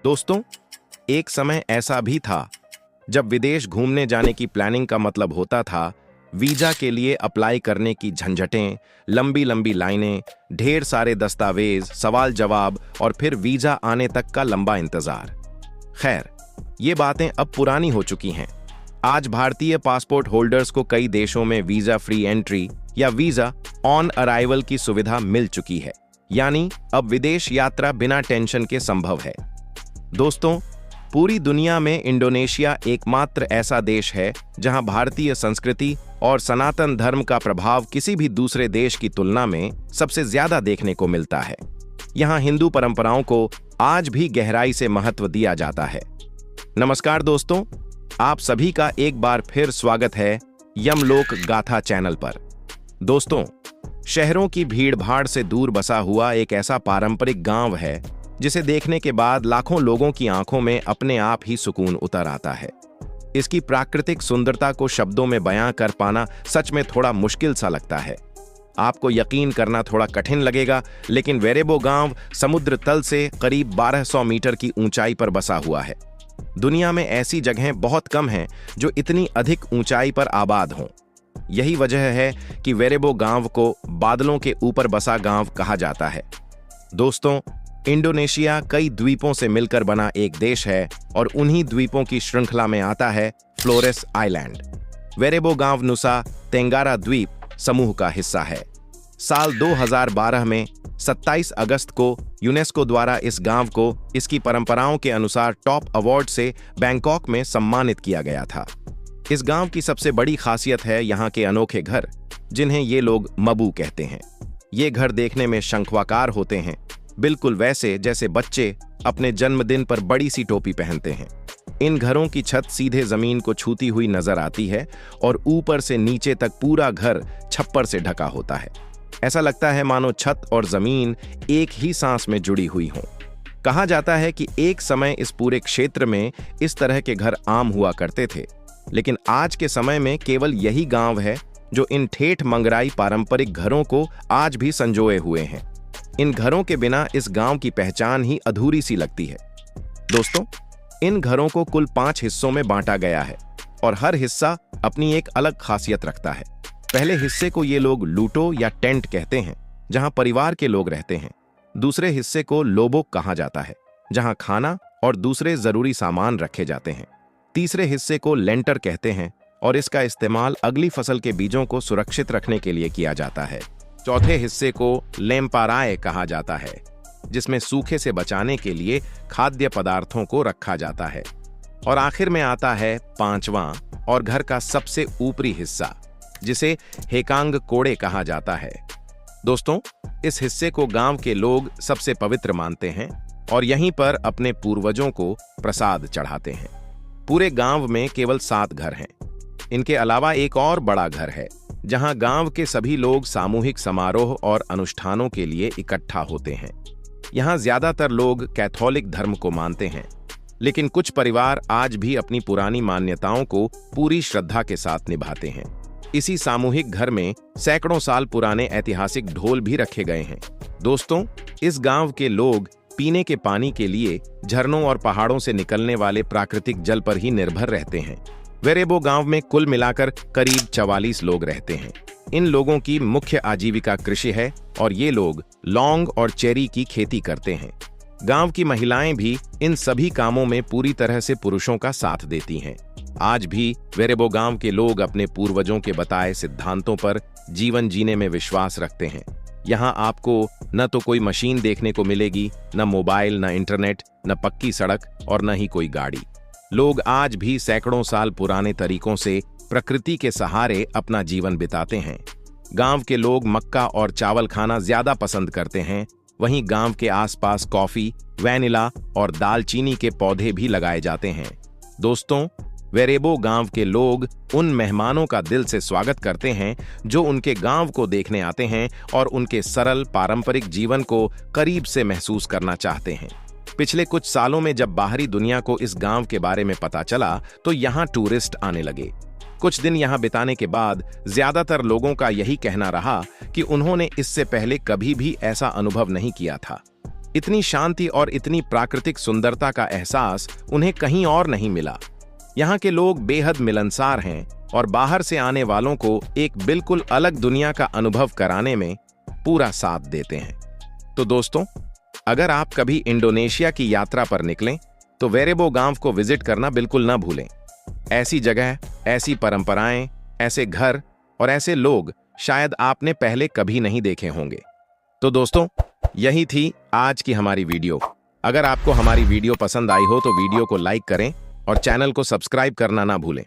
दोस्तों, एक समय ऐसा भी था जब विदेश घूमने जाने की प्लानिंग का मतलब होता था वीजा के लिए अप्लाई करने की झंझटें, लंबी लंबी लाइनें, ढेर सारे दस्तावेज, सवाल जवाब और फिर वीजा आने तक का लंबा इंतजार। खैर, ये बातें अब पुरानी हो चुकी हैं। आज भारतीय पासपोर्ट होल्डर्स को कई देशों में वीजा फ्री एंट्री या वीजा ऑन अराइवल की सुविधा मिल चुकी है, यानी अब विदेश यात्रा बिना टेंशन के संभव है। दोस्तों, पूरी दुनिया में इंडोनेशिया एकमात्र ऐसा देश है जहां भारतीय संस्कृति और सनातन धर्म का प्रभाव किसी भी दूसरे देश की तुलना में सबसे ज्यादा देखने को मिलता है। यहां हिंदू परंपराओं को आज भी गहराई से महत्व दिया जाता है। नमस्कार दोस्तों, आप सभी का एक बार फिर स्वागत है यमलोक गाथा चैनल पर। दोस्तों, शहरों की भीड़-भाड़ से दूर बसा हुआ एक ऐसा पारंपरिक गांव है जिसे देखने के बाद लाखों लोगों की आंखों में अपने आप ही सुकून उतर आता है। इसकी प्राकृतिक सुंदरता को शब्दों में बयां कर पाना सच में थोड़ा मुश्किल सा लगता है। आपको यकीन करना थोड़ा कठिन लगेगा, लेकिन वेरेबो गांव समुद्र तल से करीब 1200 मीटर की ऊंचाई पर बसा हुआ है। दुनिया में ऐसी जगहें बहुत कम हैं जो इतनी अधिक ऊंचाई पर आबाद हों। यही वजह है कि वेरेबो गांव को बादलों के ऊपर बसा गांव कहा जाता है। दोस्तों, इंडोनेशिया कई द्वीपों से मिलकर बना एक देश है और उन्हीं द्वीपों की श्रृंखला में आता है फ्लोरेस आइलैंड। वेरेबो गांव नुसा तेंगारा द्वीप समूह का हिस्सा है। साल 2012 में 27 अगस्त को यूनेस्को द्वारा इस गांव को इसकी परंपराओं के अनुसार टॉप अवार्ड से बैंकॉक में सम्मानित किया गया था। इस गांव की सबसे बड़ी खासियत है यहाँ के अनोखे घर, जिन्हें ये लोग मबू कहते हैं। ये घर देखने में शंखवाकार होते हैं, बिल्कुल वैसे जैसे बच्चे अपने जन्मदिन पर बड़ी सी टोपी पहनते हैं। इन घरों की छत सीधे जमीन को छूती हुई नजर आती है और ऊपर से नीचे तक पूरा घर छप्पर से ढका होता है। ऐसा लगता है मानो छत और जमीन एक ही सांस में जुड़ी हुई हों। कहा जाता है कि एक समय इस पूरे क्षेत्र में इस तरह के घर आम हुआ करते थे, लेकिन आज के समय में केवल यही गांव है जो इन ठेठ मंगराई पारंपरिक घरों को आज भी संजोए हुए हैं। इन घरों के बिना इस गांव की पहचान ही अधूरी सी लगती है। दोस्तों, इन घरों को कुल 5 हिस्सों में बांटा गया है और हर हिस्सा अपनी एक अलग खासियत रखता है। पहले हिस्से को ये लोग लूटो या टेंट कहते हैं, जहां परिवार के लोग रहते हैं। दूसरे हिस्से को लोबोक कहा जाता है, जहां खाना और दूसरे जरूरी सामान रखे जाते हैं। तीसरे हिस्से को लेंटर कहते हैं और इसका इस्तेमाल अगली फसल के बीजों को सुरक्षित रखने के लिए किया जाता है। चौथे हिस्से को लेम्पाराय कहा जाता है, जिसमें सूखे से बचाने के लिए खाद्य पदार्थों को रखा जाता है। और आखिर में आता है 5वां और घर का सबसे ऊपरी हिस्सा, जिसे हेकांग कोड़े कहा जाता है। दोस्तों, इस हिस्से को गांव के लोग सबसे पवित्र मानते हैं और यहीं पर अपने पूर्वजों को प्रसाद चढ़ाते हैं। पूरे गांव में केवल 7 घर हैं। इनके अलावा एक और बड़ा घर है जहां गांव के सभी लोग सामूहिक समारोह और अनुष्ठानों के लिए इकट्ठा होते हैं। यहां ज्यादातर लोग कैथोलिक धर्म को मानते हैं, लेकिन कुछ परिवार आज भी अपनी पुरानी मान्यताओं को पूरी श्रद्धा के साथ निभाते हैं। इसी सामूहिक घर में सैकड़ों साल पुराने ऐतिहासिक ढोल भी रखे गए हैं। दोस्तों, इस गांव के लोग पीने के पानी के लिए झरनों और पहाड़ों से निकलने वाले प्राकृतिक जल पर ही निर्भर रहते हैं। वेरेबो गांव में कुल मिलाकर करीब 44 लोग रहते हैं। इन लोगों की मुख्य आजीविका कृषि है और ये लोग लौंग और चेरी की खेती करते हैं। गांव की महिलाएं भी इन सभी कामों में पूरी तरह से पुरुषों का साथ देती हैं। आज भी वेरेबो गांव के लोग अपने पूर्वजों के बताए सिद्धांतों पर जीवन जीने में विश्वास रखते हैं। यहाँ आपको न तो कोई मशीन देखने को मिलेगी, न मोबाइल, न इंटरनेट, न पक्की सड़क और न ही कोई गाड़ी। लोग आज भी सैकड़ों साल पुराने तरीकों से प्रकृति के सहारे अपना जीवन बिताते हैं। गांव के लोग मक्का और चावल खाना ज्यादा पसंद करते हैं। वहीं गांव के आसपास कॉफी, वैनिला और दालचीनी के पौधे भी लगाए जाते हैं। दोस्तों, वेरेबो गांव के लोग उन मेहमानों का दिल से स्वागत करते हैं जो उनके गांव को देखने आते हैं और उनके सरल पारंपरिक जीवन को करीब से महसूस करना चाहते हैं। पिछले कुछ सालों में जब बाहरी दुनिया को इस गांव के बारे में पता चला तो यहाँ टूरिस्ट आने लगे। कुछ दिन यहाँ बिताने के बाद ज्यादातर लोगों का यही कहना रहा कि उन्होंने इससे पहले कभी भी ऐसा अनुभव नहीं किया था। इतनी शांति और इतनी प्राकृतिक सुंदरता का एहसास उन्हें कहीं और नहीं मिला। यहाँ के लोग बेहद मिलनसार हैं और बाहर से आने वालों को एक बिल्कुल अलग दुनिया का अनुभव कराने में पूरा साथ देते हैं। तो दोस्तों, अगर आप कभी इंडोनेशिया की यात्रा पर निकलें तो वेरेबो गांव को विजिट करना बिल्कुल न भूलें। ऐसी जगह, ऐसी परंपराएं, ऐसे घर और ऐसे लोग शायद आपने पहले कभी नहीं देखे होंगे। तो दोस्तों, यही थी आज की हमारी वीडियो। अगर आपको हमारी वीडियो पसंद आई हो तो वीडियो को लाइक करें और चैनल को सब्सक्राइब करना ना भूलें।